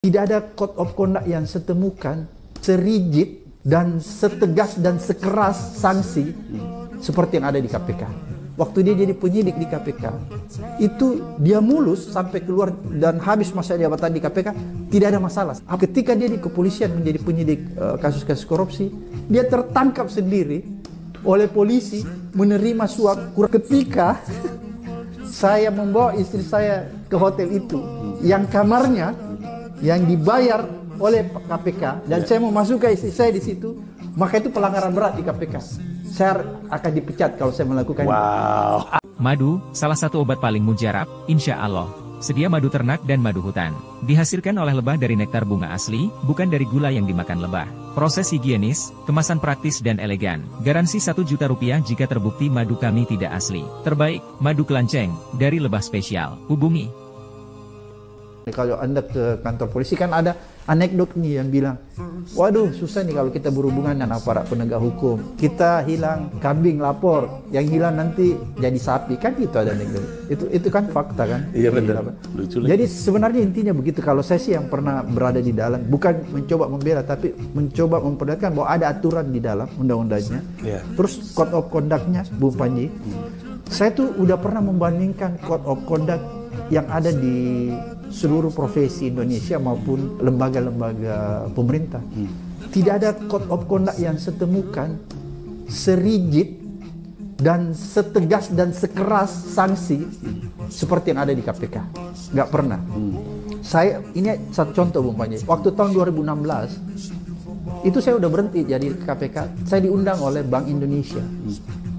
Tidak ada code of conduct yang setemukan, serigid dan setegas dan sekeras sanksi seperti yang ada di KPK. Waktu dia jadi penyidik di KPK, itu dia mulus sampai keluar dan habis masa jabatan di KPK, tidak ada masalah. Ketika dia di kepolisian menjadi penyidik kasus-kasus korupsi, dia tertangkap sendiri oleh polisi menerima suap. Ketika saya membawa istri saya ke hotel itu, yang kamarnya yang dibayar oleh KPK dan saya mau masuk ke istri saya di situ, maka itu pelanggaran berat di KPK. Saya akan dipecat kalau saya melakukan itu. Madu, salah satu obat paling mujarab, insya Allah. Sedia madu ternak dan madu hutan. Dihasilkan oleh lebah dari nektar bunga asli, bukan dari gula yang dimakan lebah. Proses higienis, kemasan praktis dan elegan. Garansi 1 juta rupiah jika terbukti madu kami tidak asli. Terbaik, madu kelanceng, dari lebah spesial. Hubungi. Kalau Anda ke kantor polisi kan ada anekdot nih yang bilang, waduh susah nih kalau kita berhubungan dengan aparat penegak hukum. Kita hilang kambing lapor, yang hilang nanti jadi sapi, kan gitu ada anekdot. Itu kan fakta kan? Iya benar. Jadi sebenarnya intinya begitu. Kalau saya sih yang pernah berada di dalam, bukan mencoba membela, tapi mencoba memperlihatkan bahwa ada aturan di dalam undang-undangnya. Yeah. Terus code of conduct-nya, Bung Panji, saya tuh udah pernah membandingkan code of conduct yang ada di seluruh profesi Indonesia maupun lembaga-lembaga pemerintah. Tidak ada code of conduct yang setemukan, serigid dan setegas dan sekeras sanksi seperti yang ada di KPK. Nggak pernah. Saya ini satu contoh Bung Panji. Waktu tahun 2016 itu saya udah berhenti jadi KPK. Saya diundang oleh Bank Indonesia.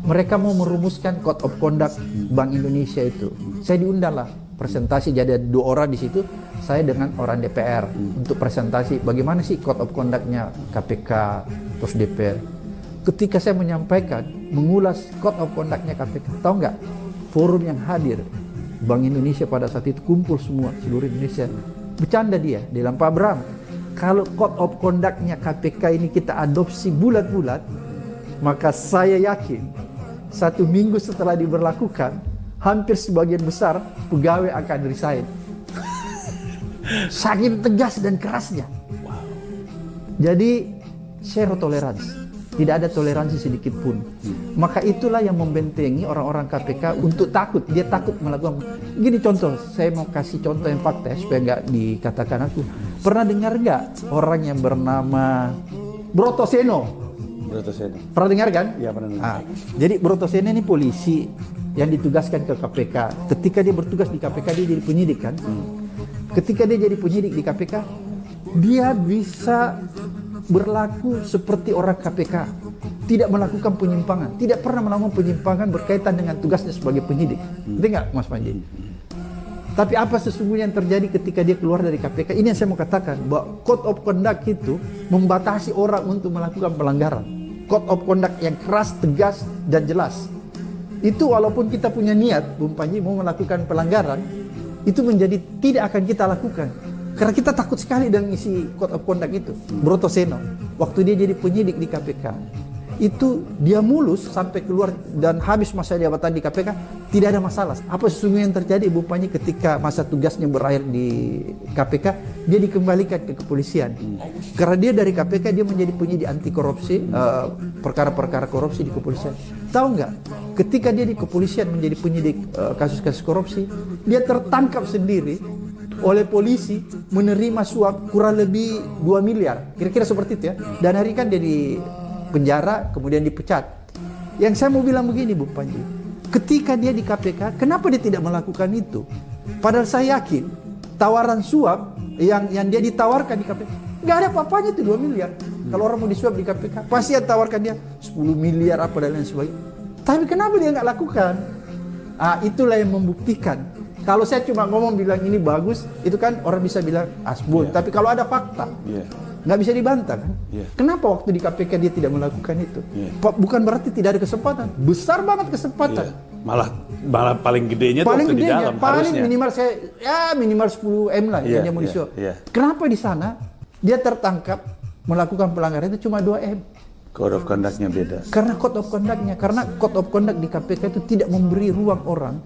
Mereka mau merumuskan code of conduct Bank Indonesia itu. Saya diundang lah. Presentasi, jadi ada 2 orang di situ, saya dengan orang DPR untuk presentasi bagaimana sih code of conduct-nya KPK terus DPR. Ketika saya menyampaikan, mengulas code of conduct-nya KPK, tahu nggak forum yang hadir Bank Indonesia pada saat itu kumpul semua seluruh Indonesia, bercanda dia dalam Pak Bram, kalau code of conduct-nya KPK ini kita adopsi bulat-bulat, maka saya yakin 1 minggu setelah diberlakukan hampir sebagian besar pegawai akan resign. Saking tegas dan kerasnya. Jadi zero toleransi. Tidak ada toleransi sedikit pun. Maka itulah yang membentengi orang-orang KPK untuk takut. Dia takut melakukan. Gini contoh, saya mau kasih contoh yang fakta supaya nggak dikatakan aku. Pernah dengar nggak orang yang bernama Brotoseno? Brotoseno. Pernah dengar kan? Iya pernah dengar. Jadi Brotoseno ini polisi yang ditugaskan ke KPK. Ketika dia bertugas di KPK, dia jadi penyidik kan. Ketika dia jadi penyidik di KPK, dia bisa berlaku seperti orang KPK, tidak melakukan penyimpangan, tidak pernah melakukan penyimpangan berkaitan dengan tugasnya sebagai penyidik. Ngerti nggak Mas Panji? Tapi apa sesungguhnya yang terjadi ketika dia keluar dari KPK? Ini yang saya mau katakan, bahwa code of conduct itu membatasi orang untuk melakukan pelanggaran. Code of conduct yang keras, tegas, dan jelas. Itu walaupun kita punya niat, Bung Panji, mau melakukan pelanggaran, itu menjadi tidak akan kita lakukan. Karena kita takut sekali dengan isi code of conduct itu. Brotoseno, waktu dia jadi penyidik di KPK, itu dia mulus sampai keluar dan habis masa jabatan di KPK, tidak ada masalah. Apa sesungguhnya yang terjadi, Bung Panji, ketika masa tugasnya berakhir di KPK, dia dikembalikan ke kepolisian. Karena dia dari KPK, dia menjadi penyidik anti korupsi, perkara-perkara korupsi di kepolisian. Tahu nggak? Ketika dia di kepolisian menjadi penyidik kasus-kasus korupsi, dia tertangkap sendiri oleh polisi menerima suap kurang lebih 2 miliar. Kira-kira seperti itu ya. Dan hari kan dia di penjara, kemudian dipecat. Yang saya mau bilang begini, Bung Panji. Ketika dia di KPK, kenapa dia tidak melakukan itu? Padahal saya yakin tawaran suap yang dia ditawarkan di KPK, nggak ada apa-apanya itu 2 miliar. Kalau orang mau disuap di KPK, pasti yang tawarkan dia 10 miliar apa dan lain sebagainya. Tapi kenapa dia nggak lakukan? Itulah yang membuktikan. Kalau saya cuma ngomong bilang ini bagus, itu kan orang bisa bilang asbun. Tapi kalau ada fakta, nggak bisa dibantah kan? Kenapa waktu di KPK dia tidak melakukan itu? Bukan berarti tidak ada kesempatan. Besar banget kesempatan. Malah paling gedenya paling tuh waktu gedenya, di dalam paling harusnya. Minimal saya minimal 10 M lah yang dia mau disuap. Kenapa di sana dia tertangkap melakukan pelanggaran itu cuma 2 M? Code of conduct-nya beda. Karena code of conduct-nya, karena code of conduct di KPK itu tidak memberi ruang orang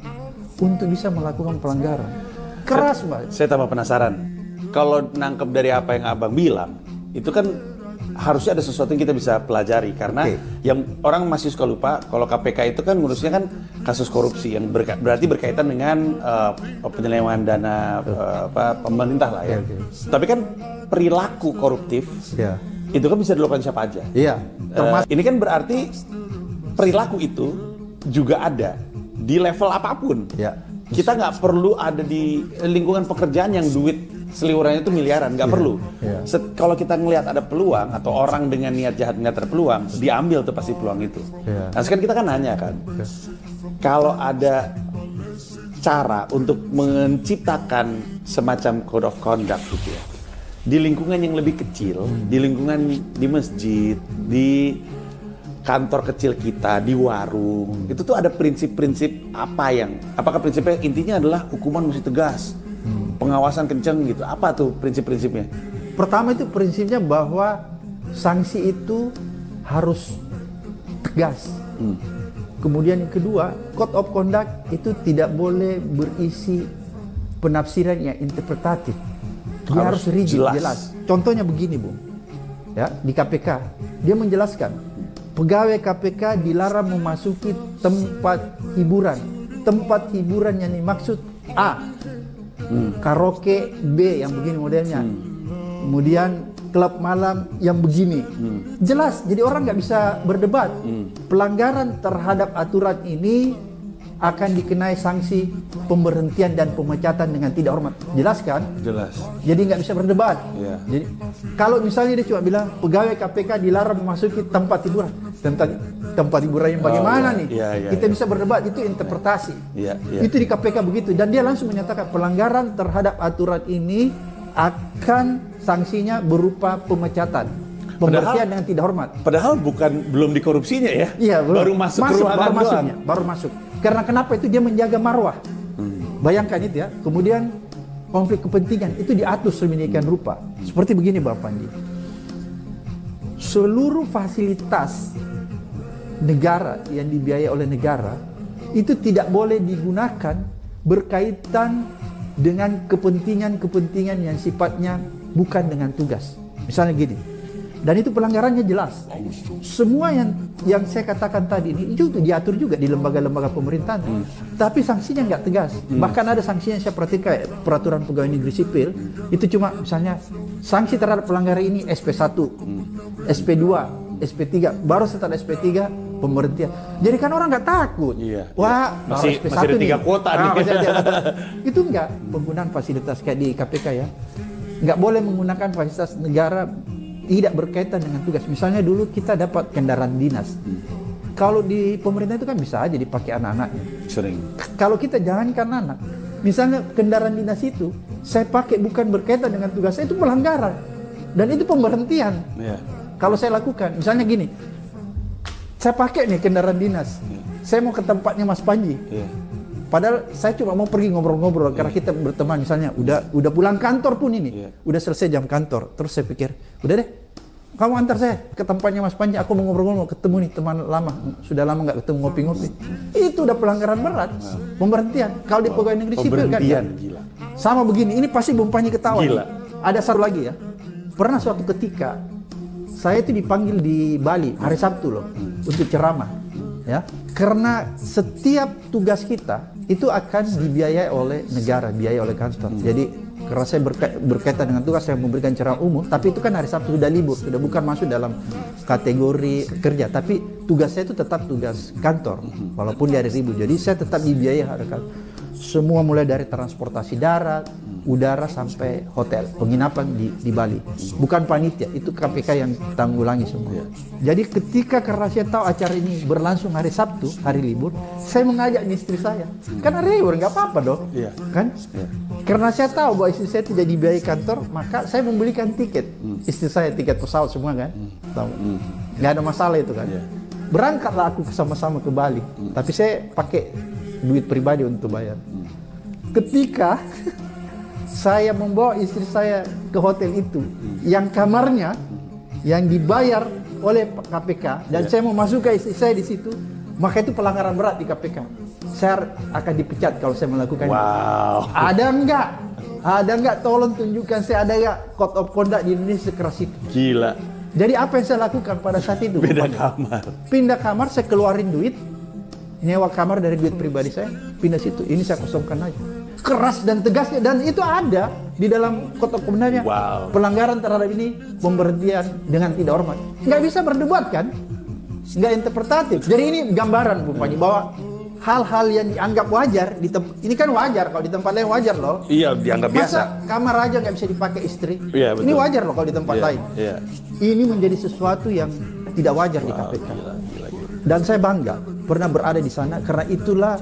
untuk bisa melakukan pelanggaran. Keras, Mbak. Saya tambah penasaran. kalau nangkep dari apa yang abang bilang, itu kan harusnya ada sesuatu yang kita bisa pelajari karena yang orang masih suka lupa kalau KPK itu kan ngurusnya kan kasus korupsi yang berarti berkaitan dengan penyelewengan dana pemerintah lah ya. Tapi kan perilaku koruptif itu kan bisa dilakukan siapa aja. Iya. Ini kan berarti perilaku itu juga ada di level apapun. Kita nggak perlu ada di lingkungan pekerjaan yang duit seliwerannya itu miliaran, nggak perlu. Kalau kita ngelihat ada peluang atau orang dengan niat jahat ngeliat ada peluang, diambil tuh pasti peluang itu. Nah sekarang kita kan nanya kan, kalau ada cara untuk menciptakan semacam code of conduct gitu ya, di lingkungan yang lebih kecil, di lingkungan di masjid, di kantor kecil kita, di warung, itu tuh ada prinsip-prinsip apakah prinsipnya intinya adalah hukuman mesti tegas, pengawasan kenceng gitu, apa tuh prinsip-prinsipnya? Pertama itu prinsipnya bahwa sanksi itu harus tegas. Kemudian yang kedua, code of conduct itu tidak boleh berisi penafsiran yang interpretatif. Dia harus rigid, jelas. Contohnya begini, Bung. Ya, di KPK, dia menjelaskan pegawai KPK dilarang memasuki tempat hiburan. Tempat hiburan yang dimaksud A, karaoke, B yang begini modelnya, kemudian klub malam yang begini. Jelas, jadi orang nggak bisa berdebat. Pelanggaran terhadap aturan ini akan dikenai sanksi pemberhentian dan pemecatan dengan tidak hormat. Jelas kan? Jelas. Jadi nggak bisa berdebat. Jadi kalau misalnya dia cuma bilang pegawai KPK dilarang memasuki tempat hiburan, tempat hiburan yang bagaimana nih? Kita bisa berdebat, itu interpretasi. Itu di KPK begitu, dan dia langsung menyatakan pelanggaran terhadap aturan ini akan sanksinya berupa pemecatan, pemberhentian dengan tidak hormat. Padahal belum dikorupsinya ya? Iya, belum. Baru masuk ke ruangan doang. Baru masuk. Karena kenapa itu dia menjaga marwah. Bayangkan itu ya. Kemudian konflik kepentingan itu diatur sedemikian rupa. Seperti begini Bapak Panji. Seluruh fasilitas negara yang dibiayai oleh negara itu tidak boleh digunakan berkaitan dengan kepentingan-kepentingan yang sifatnya bukan dengan tugas. Misalnya gini. Dan itu pelanggarannya jelas. Semua yang saya katakan tadi ini itu diatur juga di lembaga-lembaga pemerintahan. Tapi sanksinya nggak tegas. Bahkan ada sanksinya saya perhatikan peraturan pegawai negeri sipil itu cuma misalnya sanksi terhadap pelanggaran ini SP1, SP2, SP3, baru setelah SP3 pemberhentian. Jadi kan orang nggak takut. Wah, masih SP1 ada 3 kuota nih. Itu enggak penggunaan fasilitas kayak di KPK ya. Nggak boleh menggunakan fasilitas negara tidak berkaitan dengan tugas. Misalnya dulu kita dapat kendaraan dinas. Kalau di pemerintah itu kan bisa aja dipakai anak-anaknya. Sering. Kalau kita jangankan anak, misalnya kendaraan dinas itu saya pakai bukan berkaitan dengan tugas saya, itu pelanggaran. Dan itu pemberhentian. Kalau saya lakukan, misalnya gini, saya pakai nih kendaraan dinas, saya mau ke tempatnya Mas Panji. Padahal saya cuma mau pergi ngobrol-ngobrol karena kita berteman, misalnya udah pulang kantor pun ini, udah selesai jam kantor. Terus saya pikir, udah deh, kamu antar saya ke tempatnya Mas Panji, aku mau ngobrol-ngobrol, mau ketemu nih teman lama, sudah lama nggak ketemu ngopi-ngopi. Itu udah pelanggaran berat, pemberhentian. Kalau di pegawai negeri sipil kan, gila. Sama begini, ini pasti Bung Panji ketawa. Gila. Ada satu lagi ya, pernah suatu ketika saya itu dipanggil di Bali hari Sabtu loh untuk ceramah, ya. Karena setiap tugas kita itu akan dibiayai oleh negara, biayai oleh kantor. Jadi karena saya berkaitan dengan tugas, saya memberikan ceramah umum, tapi itu kan hari Sabtu sudah libur, sudah bukan masuk dalam kategori kerja, tapi tugas saya itu tetap tugas kantor, walaupun di hari libur. Jadi saya tetap dibiayai oleh kantor. Semua mulai dari transportasi darat, udara sampai hotel, penginapan di Bali. Bukan panitia, itu KPK yang tanggulangi semua. Jadi ketika karena saya tahu acara ini berlangsung hari Sabtu, hari libur, saya mengajak istri saya. Kan hari libur, nggak apa-apa dong. Kan? Karena saya tahu bahwa istri saya tidak dibiayai kantor, maka saya membelikan tiket. Istri saya tiket pesawat semua kan. Nggak ada masalah itu kan. Berangkatlah aku sama-sama ke Bali. Tapi saya pakai duit pribadi untuk bayar. Ketika saya membawa istri saya ke hotel itu, yang kamarnya yang dibayar oleh KPK, dan saya mau masuk ke istri saya di situ, maka itu pelanggaran berat di KPK. Saya akan dipecat kalau saya melakukan itu. Ada enggak? Ada nggak, tolong tunjukkan saya ada nggak code of conduct di Indonesia sekeras itu. Gila. Jadi apa yang saya lakukan pada saat itu? Beda kamar. Pindah kamar, saya keluarin duit, nyewa kamar dari duit pribadi saya, pindah situ. Ini saya kosongkan aja. Keras dan tegasnya, dan itu ada di dalam code of conduct-nya. Wow. Pelanggaran terhadap ini, pemberhentian dengan tidak hormat. Nggak bisa berdebat kan? Nggak interpretatif. Jadi ini gambaran Bung Panji bahwa hal-hal yang dianggap wajar ini kan wajar, kalau di tempat lain wajar loh. Iya, dianggap biasa. Masa kamar aja nggak bisa dipakai istri? Iya, betul. Ini wajar loh kalau di tempat lain. Iya. Ini menjadi sesuatu yang tidak wajar di KPK. Gila. Dan saya bangga pernah berada di sana karena itulah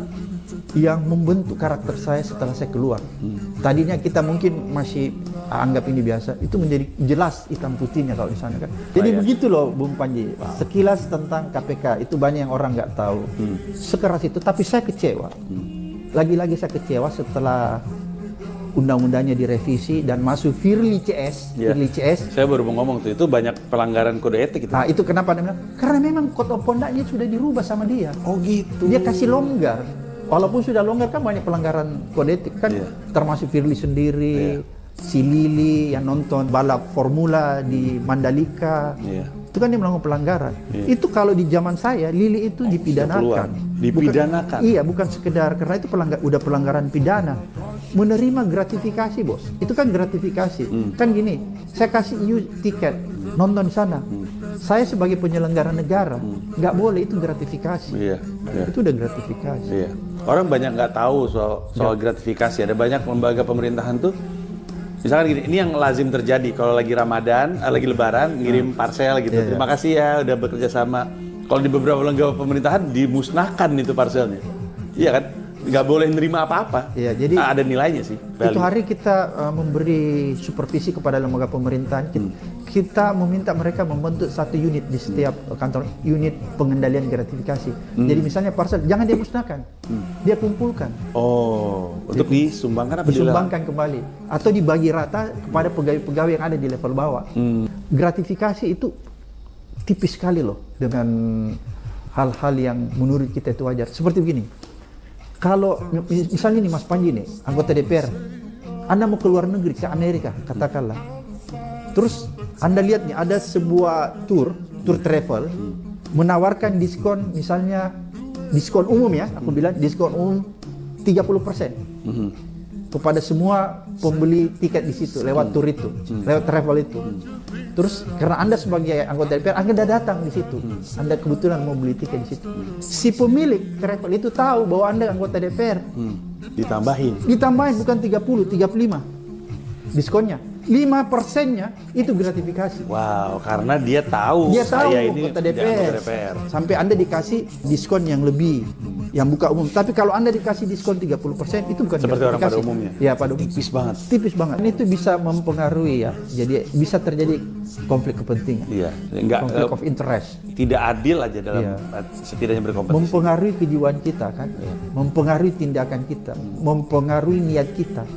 yang membentuk karakter saya setelah saya keluar. Tadinya kita mungkin masih anggap ini biasa, itu menjadi jelas hitam putihnya kalau di sana kan. Jadi begitu loh Bung Panji. Sekilas tentang KPK itu banyak yang orang nggak tahu. Sekeras itu, tapi saya kecewa. Lagi-lagi saya kecewa setelah undang-undangnya direvisi dan masuk Firly CS. Firly CS. Saya baru mau ngomong tuh, itu banyak pelanggaran kode etik gitu. Nah itu kenapa dia bilang? Karena memang code of conduct-nya sudah dirubah sama dia. Oh gitu. Dia kasih longgar. Walaupun sudah longgar kan banyak pelanggaran kode etik kan, termasuk Firly sendiri, si Lili yang nonton balap formula di Mandalika. Itu kan dia melakukan pelanggaran. Itu kalau di zaman saya, Lili itu dipidanakan. Dipidanakan? Iya, bukan sekedar karena itu udah pelanggaran pidana. Menerima gratifikasi, bos. Itu kan gratifikasi. Kan gini, saya kasih you tiket, nonton di sana. Saya sebagai penyelenggara negara, nggak boleh, itu gratifikasi. Itu udah gratifikasi. Orang banyak nggak tahu soal gratifikasi. Ada banyak lembaga pemerintahan tuh, misalkan gini, ini yang lazim terjadi kalau lagi Ramadan, lagi Lebaran, ngirim parsel gitu. Terima kasih ya udah bekerja sama. Kalau di beberapa lembaga pemerintahan dimusnahkan itu parselnya. Iya kan? Nggak boleh nerima apa-apa. Iya, jadi ada nilainya sih. Itu hari kita memberi supervisi kepada lembaga pemerintahan. Kita meminta mereka membentuk satu unit di setiap kantor, unit pengendalian gratifikasi. Jadi misalnya parcel jangan dia musnahkan, dia kumpulkan. Oh, untuk disumbangkan apa? Disumbangkan kembali atau dibagi rata kepada pegawai-pegawai yang ada di level bawah. Gratifikasi itu tipis sekali loh dengan hal-hal yang menurut kita itu wajar. Seperti begini. Kalau misalnya nih Mas Panji nih, anggota DPR, Anda mau ke luar negeri, ke Amerika, katakanlah. Terus Anda lihat nih ada sebuah tour travel menawarkan diskon, misalnya diskon umum ya, aku bilang diskon umum 30% kepada semua pembeli tiket di situ lewat tour itu, lewat travel itu. Terus karena Anda sebagai anggota DPR, Anda sudah datang di situ, Anda kebetulan mau beli tiket di situ. Si pemilik travel itu tahu bahwa Anda anggota DPR, ditambahin bukan 30, 35 diskonnya. 5%-nya itu gratifikasi. Wow, karena dia tahu saya ini anggota DPR. Sampai Anda dikasih diskon yang lebih, yang buka umum. Tapi kalau Anda dikasih diskon 30%, itu bukan seperti orang pada umumnya. Ya, pada umum. Tipis banget. Tipis banget. Ini itu bisa mempengaruhi ya. Jadi bisa terjadi konflik kepentingan. Iya, konflik of interest. Tidak adil aja dalam setidaknya berkompetisi. Mempengaruhi kejiwaan kita kan. Mempengaruhi tindakan kita, mempengaruhi niat kita.